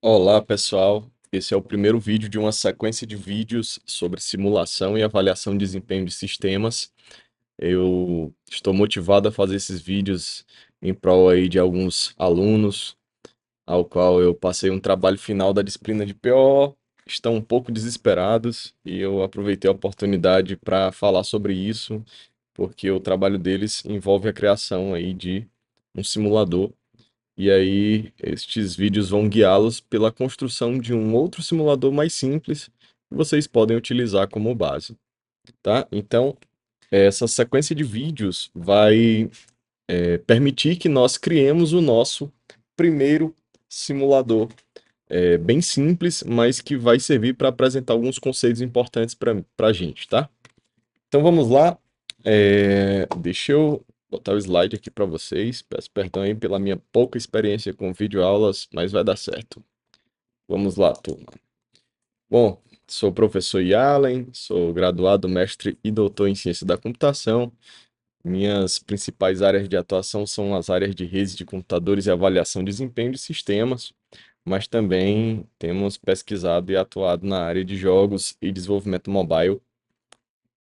Olá, pessoal. Esse é o primeiro vídeo de uma sequência de vídeos sobre simulação e avaliação de desempenho de sistemas. Eu estou motivado a fazer esses vídeos em prol aí de alguns alunos, ao qual eu passei um trabalho final da disciplina de PO, estão um pouco desesperados e eu aproveitei a oportunidade para falar sobre isso, porque o trabalho deles envolve a criação aí de um simulador e aí, estes vídeos vão guiá-los pela construção de um outro simulador mais simples que vocês podem utilizar como base, tá? Então, essa sequência de vídeos vai permitir que nós criemos o nosso primeiro simulador, bem simples, mas que vai servir para apresentar alguns conceitos importantes para a gente, tá? Então vamos lá. Deixa eu botar o slide aqui para vocês. Peço perdão aí pela minha pouca experiência com videoaulas, mas vai dar certo. Vamos lá, turma. Bom, sou o professor Yalen, sou graduado, mestre e doutor em ciência da computação. Minhas principais áreas de atuação são as áreas de redes de computadores e avaliação de desempenho de sistemas, mas também temos pesquisado e atuado na área de jogos e desenvolvimento mobile.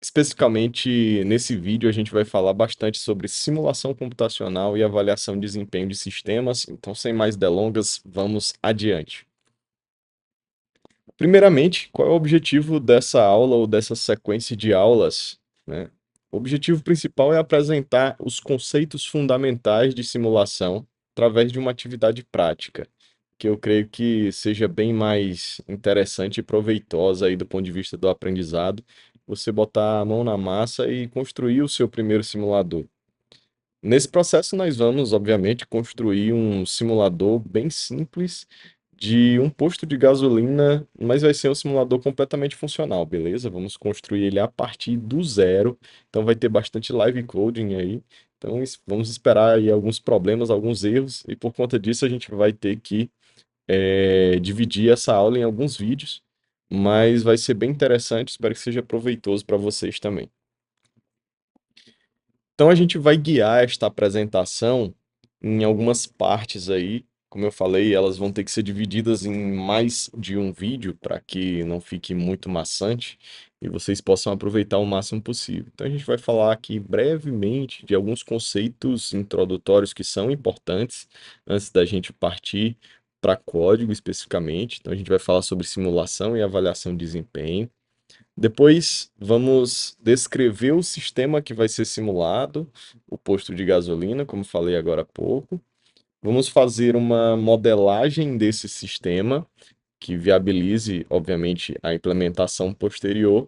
Especificamente nesse vídeo, a gente vai falar bastante sobre simulação computacional e avaliação de desempenho de sistemas. Então, sem mais delongas, vamos adiante. Primeiramente, qual é o objetivo dessa aula ou dessa sequência de aulas, né? O objetivo principal é apresentar os conceitos fundamentais de simulação através de uma atividade prática, que eu creio que seja bem mais interessante e proveitosa aí do ponto de vista do aprendizado, você botar a mão na massa e construir o seu primeiro simulador. Nesse processo, nós vamos, obviamente, construir um simulador bem simples de um posto de gasolina, mas vai ser um simulador completamente funcional, beleza? Vamos construir ele a partir do zero, então vai ter bastante live coding aí. Então, vamos esperar aí alguns problemas, alguns erros, e por conta disso a gente vai ter que dividir essa aula em alguns vídeos, mas vai ser bem interessante, espero que seja proveitoso para vocês também. Então a gente vai guiar esta apresentação em algumas partes aí. Como eu falei, elas vão ter que ser divididas em mais de um vídeo para que não fique muito maçante e vocês possam aproveitar o máximo possível. Então a gente vai falar aqui brevemente de alguns conceitos introdutórios que são importantes antes da gente partir para código especificamente. Então a gente vai falar sobre simulação e avaliação de desempenho. Depois vamos descrever o sistema que vai ser simulado, o posto de gasolina, como falei agora há pouco. Vamos fazer uma modelagem desse sistema que viabilize, obviamente, a implementação posterior.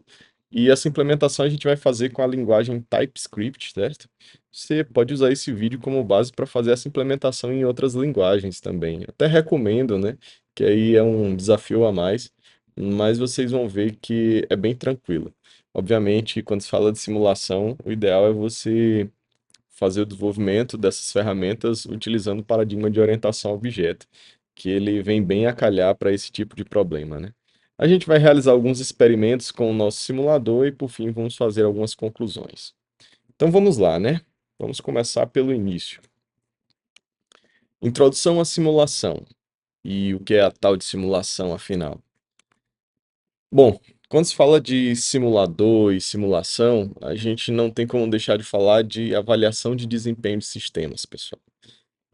E essa implementação a gente vai fazer com a linguagem TypeScript, certo? Você pode usar esse vídeo como base para fazer essa implementação em outras linguagens também. Até recomendo, né? Que aí é um desafio a mais, mas vocês vão ver que é bem tranquilo. Obviamente, quando se fala de simulação, o ideal é você fazer o desenvolvimento dessas ferramentas utilizando o paradigma de orientação a objeto, que ele vem bem a calhar para esse tipo de problema, né? A gente vai realizar alguns experimentos com o nosso simulador e, por fim, vamos fazer algumas conclusões. Então vamos lá, né? Vamos começar pelo início. Introdução à simulação. E o que é a tal de simulação, afinal? Bom, quando se fala de simulador e simulação, a gente não tem como deixar de falar de avaliação de desempenho de sistemas, pessoal.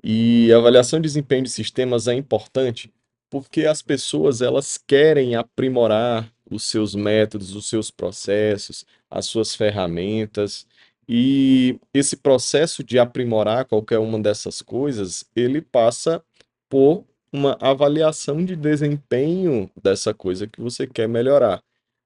E a avaliação de desempenho de sistemas é importante porque as pessoas elas querem aprimorar os seus métodos, os seus processos, as suas ferramentas. E esse processo de aprimorar qualquer uma dessas coisas, ele passa por uma avaliação de desempenho dessa coisa que você quer melhorar.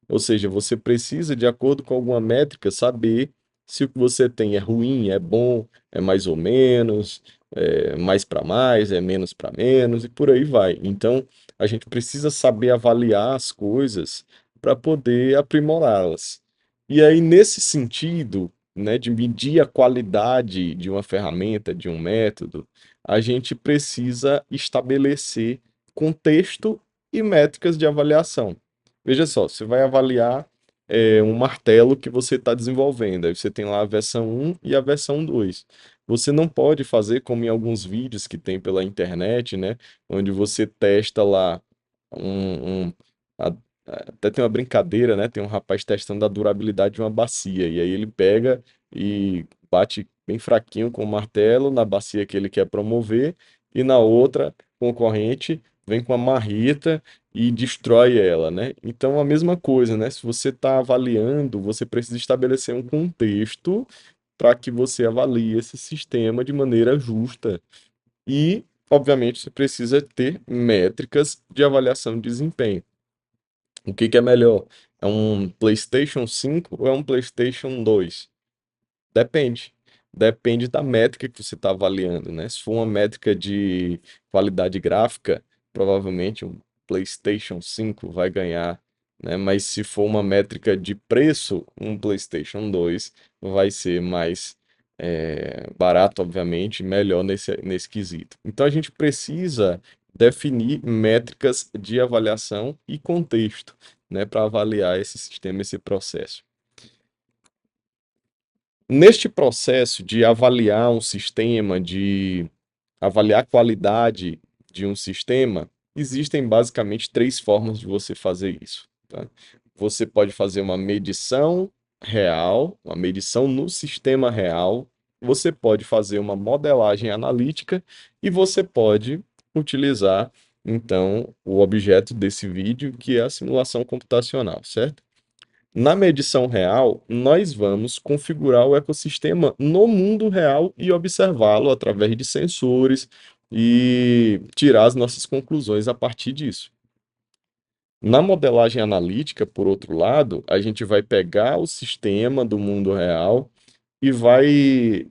Ou seja, você precisa, de acordo com alguma métrica, saber se o que você tem é ruim, é bom, é mais ou menos, é mais para mais, é menos para menos e por aí vai. Então, a gente precisa saber avaliar as coisas para poder aprimorá-las. E aí, nesse sentido, né, de medir a qualidade de uma ferramenta, de um método, a gente precisa estabelecer contexto e métricas de avaliação. Veja só, você vai avaliar um martelo que você está desenvolvendo. Aí você tem lá a versão 1 e a versão 2. Você não pode fazer como em alguns vídeos que tem pela internet, né? Onde você testa lá um, um- a- até tem uma brincadeira, né? Tem um rapaz testando a durabilidade de uma bacia, e aí ele pega e bate bem fraquinho com o martelo na bacia que ele quer promover, e na outra concorrente vem com a marreta e destrói ela, né? Então, a mesma coisa, né? Se você está avaliando, você precisa estabelecer um contexto para que você avalie esse sistema de maneira justa. E, obviamente, você precisa ter métricas de avaliação de desempenho. O que que é melhor? É um PlayStation 5 ou é um PlayStation 2? Depende. Depende da métrica que você está avaliando, né? Se for uma métrica de qualidade gráfica, provavelmente um PlayStation 5 vai ganhar, né? Mas se for uma métrica de preço, um PlayStation 2 vai ser mais barato, obviamente, melhor nesse quesito. Então a gente precisa definir métricas de avaliação e contexto, né, para avaliar esse sistema, esse processo. Neste processo de avaliar um sistema, de avaliar a qualidade de um sistema, existem basicamente três formas de você fazer isso, tá? Você pode fazer uma medição real, uma medição no sistema real, você pode fazer uma modelagem analítica e você pode utilizar, então, o objeto desse vídeo, que é a simulação computacional, certo? Na medição real, nós vamos configurar o ecossistema no mundo real e observá-lo através de sensores e tirar as nossas conclusões a partir disso. Na modelagem analítica, por outro lado, a gente vai pegar o sistema do mundo real e vai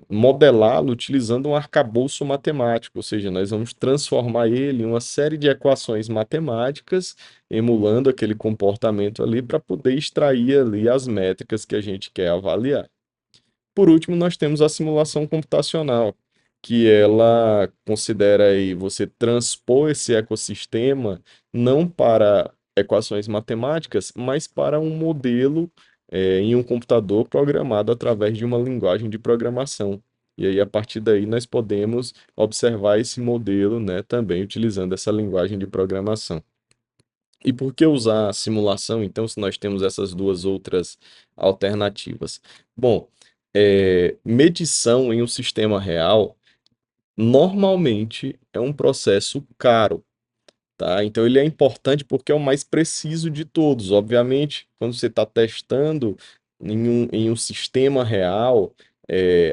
modelá-lo utilizando um arcabouço matemático, ou seja, nós vamos transformar ele em uma série de equações matemáticas, emulando aquele comportamento ali, para poder extrair ali as métricas que a gente quer avaliar. Por último, nós temos a simulação computacional, que ela considera aí você transpor esse ecossistema não para equações matemáticas, mas para um modelo em um computador programado através de uma linguagem de programação. E aí, a partir daí, nós podemos observar esse modelo, né, também utilizando essa linguagem de programação. E por que usar a simulação, então, se nós temos essas duas outras alternativas? Bom, medição em um sistema real normalmente é um processo caro, tá? Então ele é importante porque é o mais preciso de todos. Obviamente, quando você está testando em um sistema real,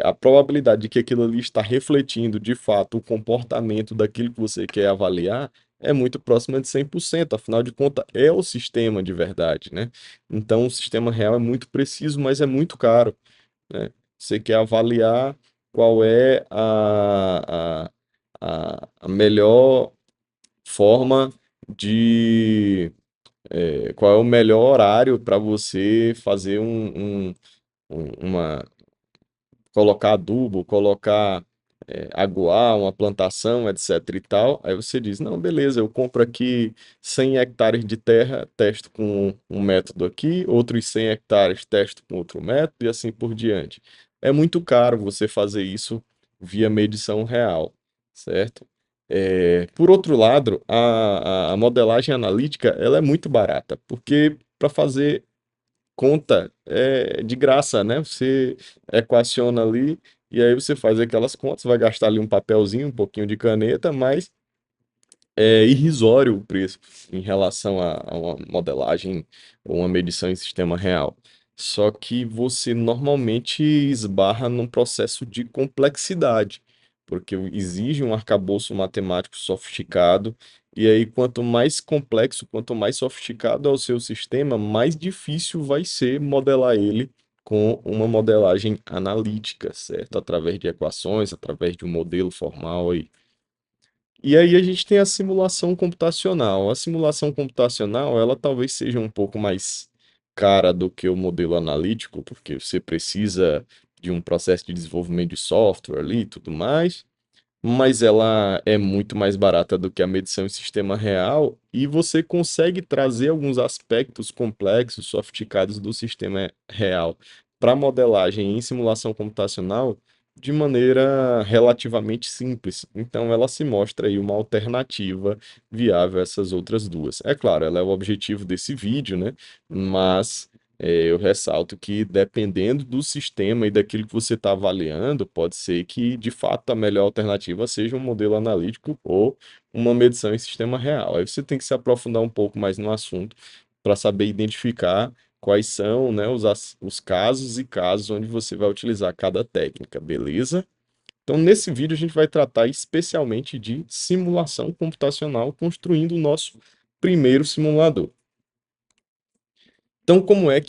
a probabilidade de que aquilo ali está refletindo de fato o comportamento daquilo que você quer avaliar é muito próxima de 100%. Afinal de contas, é o sistema de verdade, né? Então o sistema real é muito preciso, mas é muito caro, né? Você quer avaliar qual é a melhor forma qual é o melhor horário para você fazer uma colocar adubo, colocar, aguar uma plantação, etc e tal. Aí você diz, não, beleza, eu compro aqui 100 hectares de terra, testo com um método aqui, outros 100 hectares testo com outro método e assim por diante. É muito caro você fazer isso via medição real, certo? Por outro lado, a modelagem analítica ela é muito barata, porque para fazer conta de graça, né? Você equaciona ali e aí você faz aquelas contas, vai gastar ali um papelzinho, um pouquinho de caneta, mas é irrisório o preço em relação a uma modelagem ou uma medição em sistema real. Só que você normalmente esbarra num processo de complexidade, porque exige um arcabouço matemático sofisticado, e aí quanto mais complexo, quanto mais sofisticado é o seu sistema, mais difícil vai ser modelar ele com uma modelagem analítica, certo? Através de equações, através de um modelo formal aí. E aí a gente tem a simulação computacional. A simulação computacional, ela talvez seja um pouco mais cara do que o modelo analítico, porque você precisa de um processo de desenvolvimento de software ali e tudo mais, mas ela é muito mais barata do que a medição em sistema real e você consegue trazer alguns aspectos complexos, sofisticados do sistema real para modelagem em simulação computacional de maneira relativamente simples. Então, ela se mostra aí uma alternativa viável a essas outras duas. É claro, ela é o objetivo desse vídeo, né? Mas eu ressalto que dependendo do sistema e daquilo que você está avaliando, pode ser que de fato a melhor alternativa seja um modelo analítico ou uma medição em sistema real. Aí você tem que se aprofundar um pouco mais no assunto para saber identificar quais são, né, os casos e casos onde você vai utilizar cada técnica, beleza? Então, nesse vídeo, a gente vai tratar especialmente de simulação computacional, construindo o nosso primeiro simulador. Então, como é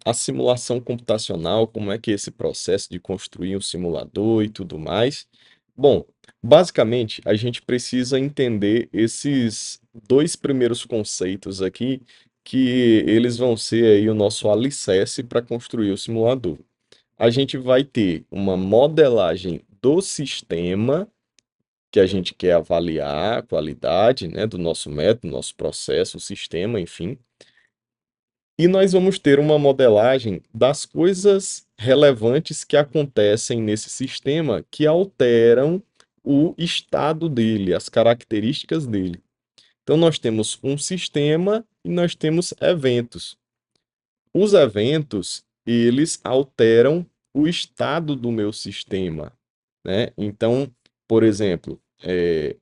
a simulação computacional? Como é que é esse processo de construir um simulador e tudo mais? Bom, basicamente, a gente precisa entender esses dois primeiros conceitos aqui, que eles vão ser aí o nosso alicerce para construir o simulador. A gente vai ter uma modelagem do sistema que a gente quer avaliar a qualidade, né, do nosso método, nosso processo, o sistema, enfim. E nós vamos ter uma modelagem das coisas relevantes que acontecem nesse sistema que alteram o estado dele, as características dele. Então, nós temos um sistema e nós temos eventos. Os eventos, eles alteram o estado do meu sistema, né? Então, por exemplo,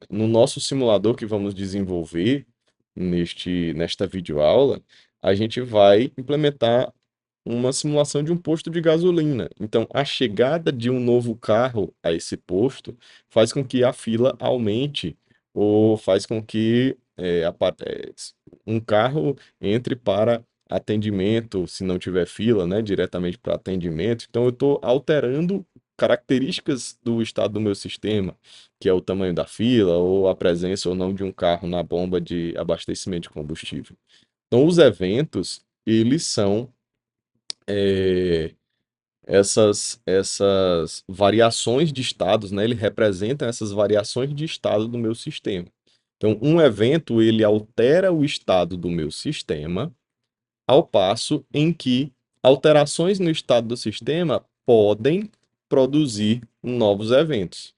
no nosso simulador que vamos desenvolver nesta videoaula, a gente vai implementar uma simulação de um posto de gasolina. Então, a chegada de um novo carro a esse posto faz com que a fila aumente ou faz com que um carro entre para atendimento, se não tiver fila, né, diretamente para atendimento. Então, eu estou alterando características do estado do meu sistema, que é o tamanho da fila ou a presença ou não de um carro na bomba de abastecimento de combustível. Então, os eventos, eles são eh, essas variações de estados, né? Ele representa essas variações de estado do meu sistema. Então, um evento, ele altera o estado do meu sistema, ao passo em que alterações no estado do sistema podem produzir novos eventos.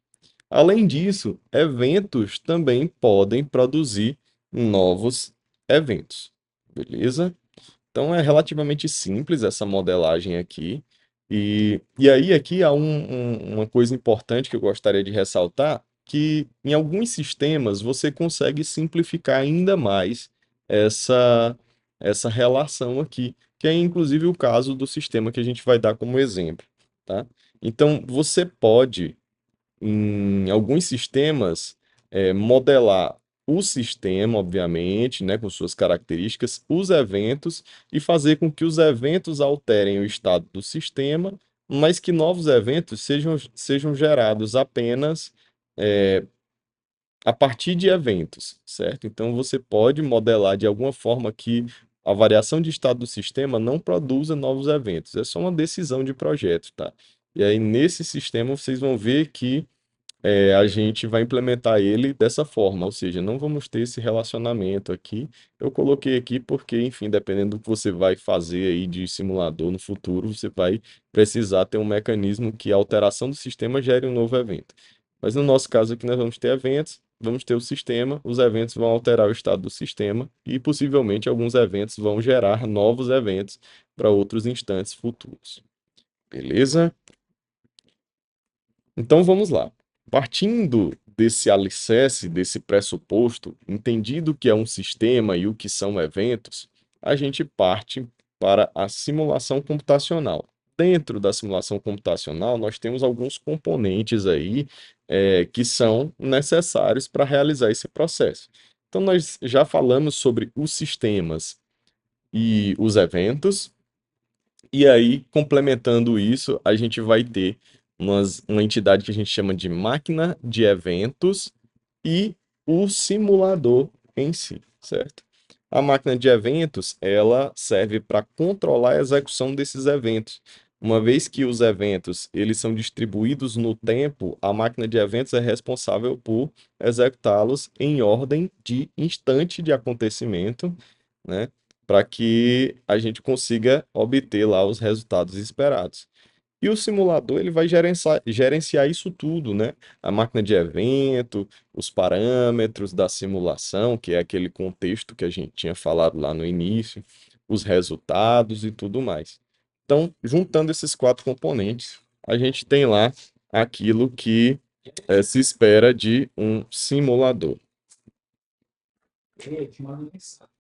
Além disso, eventos também podem produzir novos eventos. Beleza? Então é relativamente simples essa modelagem aqui. E aí aqui há uma coisa importante que eu gostaria de ressaltar, que em alguns sistemas você consegue simplificar ainda mais essa, essa relação aqui, que é inclusive o caso do sistema que a gente vai dar como exemplo, tá? Então você pode em alguns sistemas, modelar o sistema, obviamente, né, com suas características, os eventos, e fazer com que os eventos alterem o estado do sistema, mas que novos eventos sejam gerados apenas a partir de eventos, certo? Então você pode modelar de alguma forma que a variação de estado do sistema não produza novos eventos. É só uma decisão de projeto, tá? E aí, nesse sistema, vocês vão ver que a gente vai implementar ele dessa forma, ou seja, não vamos ter esse relacionamento aqui. Eu coloquei aqui porque, enfim, dependendo do que você vai fazer aí de simulador no futuro, você vai precisar ter um mecanismo que a alteração do sistema gere um novo evento. Mas no nosso caso aqui, nós vamos ter eventos, vamos ter o sistema, os eventos vão alterar o estado do sistema e possivelmente alguns eventos vão gerar novos eventos para outros instantes futuros. Beleza? Então vamos lá. Partindo desse alicerce, desse pressuposto, entendido o que é um sistema e o que são eventos, a gente parte para a simulação computacional. Dentro da simulação computacional, nós temos alguns componentes aí que são necessários para realizar esse processo. Então, nós já falamos sobre os sistemas e os eventos, e aí, complementando isso, a gente vai ter uma entidade que a gente chama de máquina de eventos e o simulador em si, certo? A máquina de eventos, ela serve para controlar a execução desses eventos. Uma vez que os eventos eles são distribuídos no tempo, a máquina de eventos é responsável por executá-los em ordem de instante de acontecimento, né? Para que a gente consiga obter lá os resultados esperados. E o simulador ele vai gerenciar isso tudo, né? A máquina de evento, os parâmetros da simulação, que é aquele contexto que a gente tinha falado lá no início, os resultados e tudo mais. Então, juntando esses quatro componentes, a gente tem lá aquilo que se espera de um simulador.